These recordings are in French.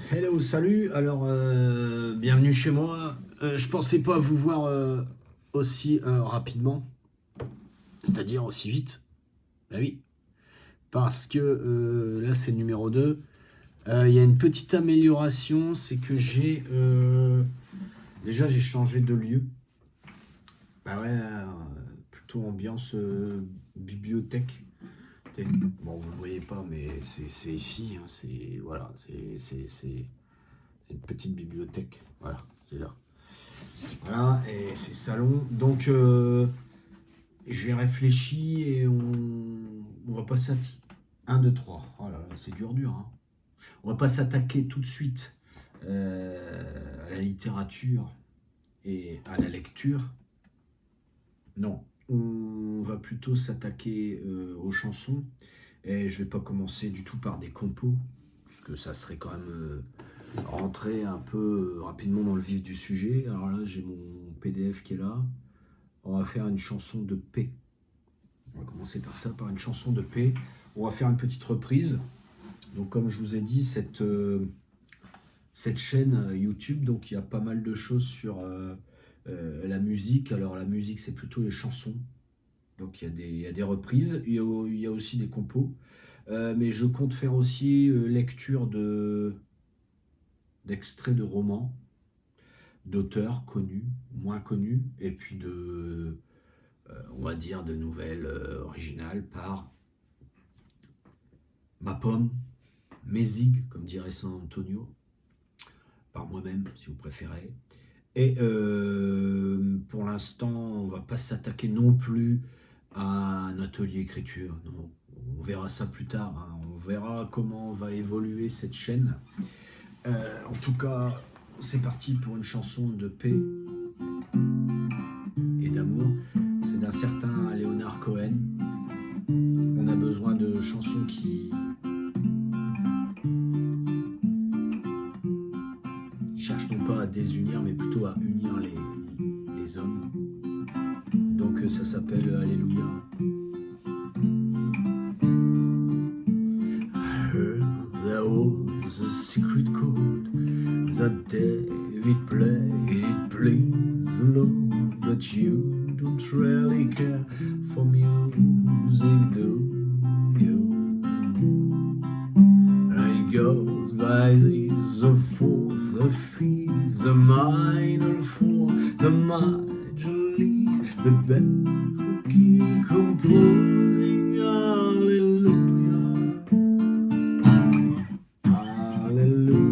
Hello, salut, alors bienvenue chez moi. Je pensais pas vous voir aussi rapidement, c'est-à-dire aussi vite. Bah oui, parce que là c'est le numéro 2. Il y a une petite amélioration, c'est que déjà j'ai changé de lieu. Bah ouais, plutôt ambiance bibliothèque. Bon, vous le voyez pas, mais c'est ici, hein, c'est une petite bibliothèque. Voilà, c'est là. Voilà, et c'est salon. Donc, j'ai réfléchi et on va passer à 1, 2, 3. Oh là là, c'est dur, hein. On va pas s'attaquer tout de suite à la littérature et à la lecture. Non, on va plutôt s'attaquer aux chansons. Et je vais pas commencer du tout par des compos, puisque ça serait quand même rentrer un peu rapidement dans le vif du sujet. Alors là, j'ai mon PDF qui est là. On va faire une chanson de paix. On va commencer par ça, par une chanson de paix. On va faire une petite reprise. Donc comme je vous ai dit, cette chaîne YouTube, donc il y a pas mal de choses sur la musique. Alors la musique, c'est plutôt les chansons. Donc il y a des reprises, il y a aussi des compos. Mais je compte faire aussi lecture d'extraits de romans, d'auteurs connus, moins connus, et puis on va dire, de nouvelles originales par ma pomme, mes zig, comme dirait San Antonio, par moi-même, si vous préférez. Et pour l'instant, on va pas s'attaquer non plus à un atelier écriture, non. On verra ça plus tard, hein. On verra comment va évoluer cette chaîne. En tout cas, c'est parti pour une chanson de paix et d'amour. C'est d'un certain Leonard Cohen. On a besoin de chansons qui cherchent non pas à désunir, mais plutôt à unir les hommes. Donc ça s'appelle Alléluia. I heard there was a secret chord that David played. It pleased the Lord, but you don't really care for music, do you? And it goes like this: the fourth, the fifth, the minor fourth, the major lead, the baffled key composing Hallelujah.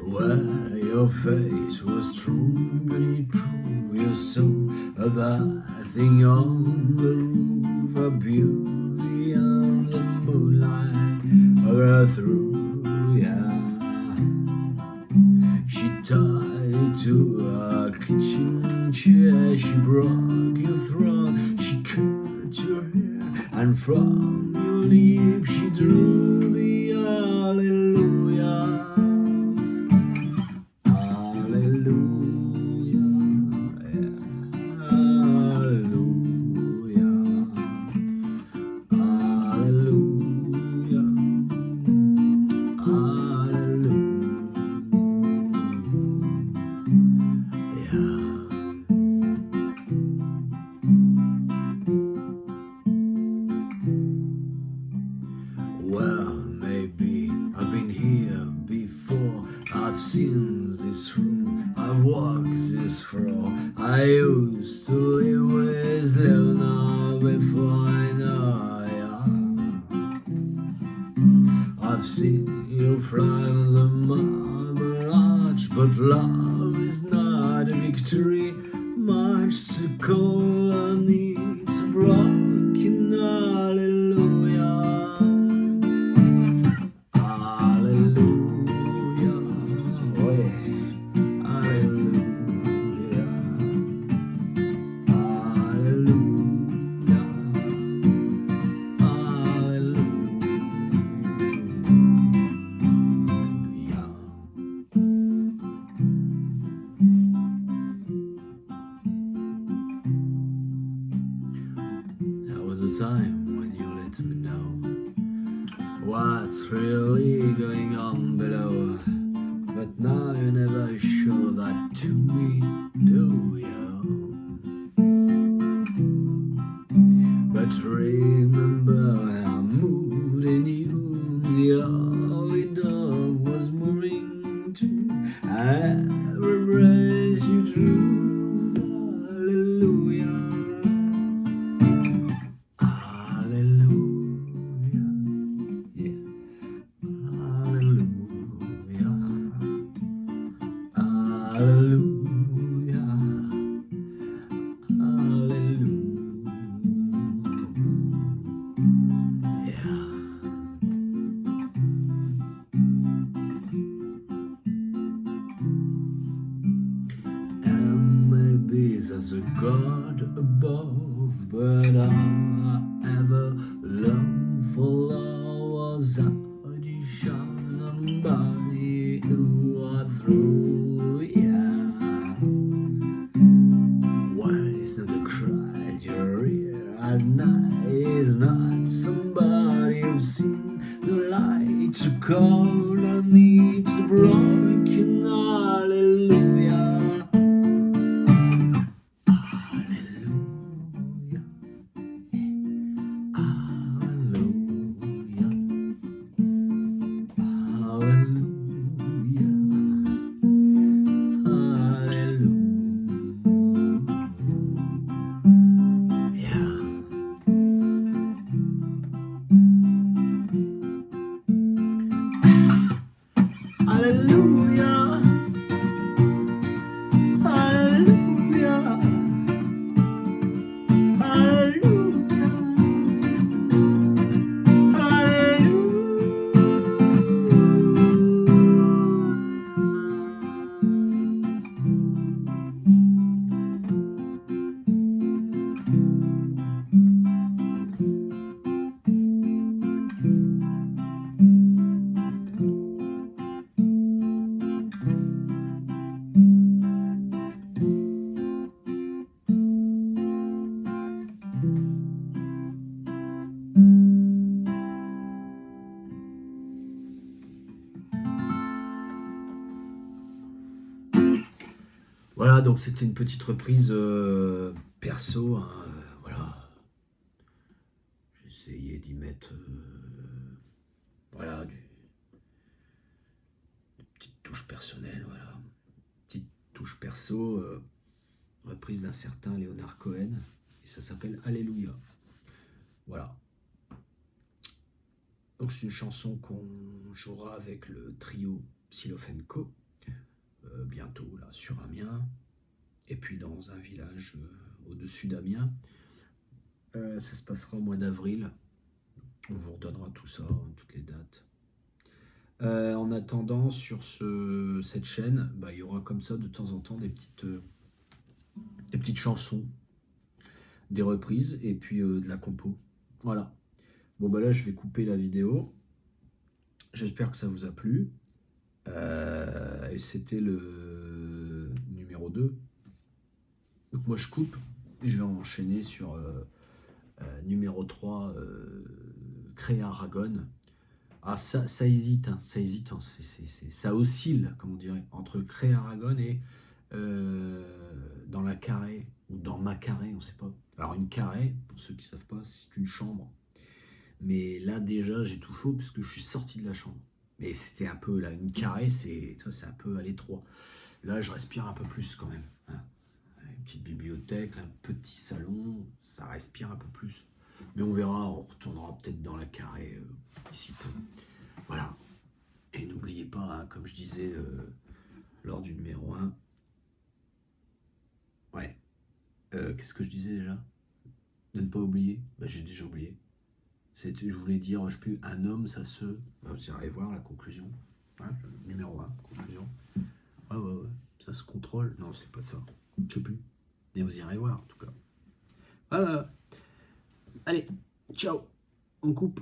Where your face was true, but it proved you so a bad thing on the roof, a beauty on the moonlight, or through, yeah. She tied to a kitchen chair, she broke your throne, she cut your hair, and from your lips she drew the hallelujah. Well, maybe I've been here before. I've seen this room, I've walked this floor. I used to live with Leonard before I know ya. love is not a victory, much to call on it's a broken hallelujah. Hallelujah, oh yeah, hallelujah, hallelujah, hallelujah. There was a time when you let me know what's really going on below, but now you never show that to me, do you? But remember how moved in you the early dawn was moving too. I embrace you true, hallelujah. Hallelujah, yeah. Hallelujah, hallelujah, hallelujah, yeah. And maybe there's a God above, but all I ever longed for was that you shot somebody who are through, yeah. Why is not a cry you're here at night? Is not somebody who's seen the light to call on me? It's a broken hallelujah. Hallelujah, hallelujah, hallelujah, hallelujah. Hallelujah, hallelujah, Voilà, donc c'était une petite reprise perso, hein, voilà. J'ai essayé d'y mettre voilà, des petites touches personnelles, voilà. Petite touche perso, reprise d'un certain Leonard Cohen, et ça s'appelle Alléluia. Voilà. Donc c'est une chanson qu'on jouera avec le trio Xylophone Co. Bientôt là sur Amiens, et puis dans un village au-dessus d'Amiens. Ça se passera au mois d'avril. On vous redonnera tout ça, toutes les dates. En attendant, sur cette chaîne, bah, il y aura comme ça de temps en temps des petites chansons, des reprises et puis de la compo. Voilà. Bon bah là je vais couper la vidéo. J'espère que ça vous a plu. Et c'était le numéro 2. Donc moi je coupe et je vais enchaîner sur numéro 3, Créa Aragon. Ah ça hésite, hein, ça hésite, hein, ça oscille, comme on dirait, entre Créa Aragon et dans la carré, ou dans ma carré, on sait pas. Alors une carré, pour ceux qui ne savent pas, c'est une chambre. Mais là déjà j'ai tout faux parce que je suis sorti de la chambre. Mais c'était un peu là, une carré, c'est un peu à l'étroit. Là je respire un peu plus quand même, hein. Une petite bibliothèque, un petit salon, ça respire un peu plus. Mais on verra, on retournera peut-être dans la carré d'ici peu. Voilà. Et n'oubliez pas, hein, comme je disais lors du numéro 1. Ouais. Qu'est-ce que je disais déjà? De ne pas oublier. Bah, j'ai déjà oublié. Je voulais dire, je sais plus, un homme, ça se... Vous irez voir la conclusion. Ouais, numéro 1, conclusion. Ouais. Ça se contrôle. Non, c'est pas ça. Je sais plus. Mais vous irez voir, en tout cas. Allez, ciao. On coupe.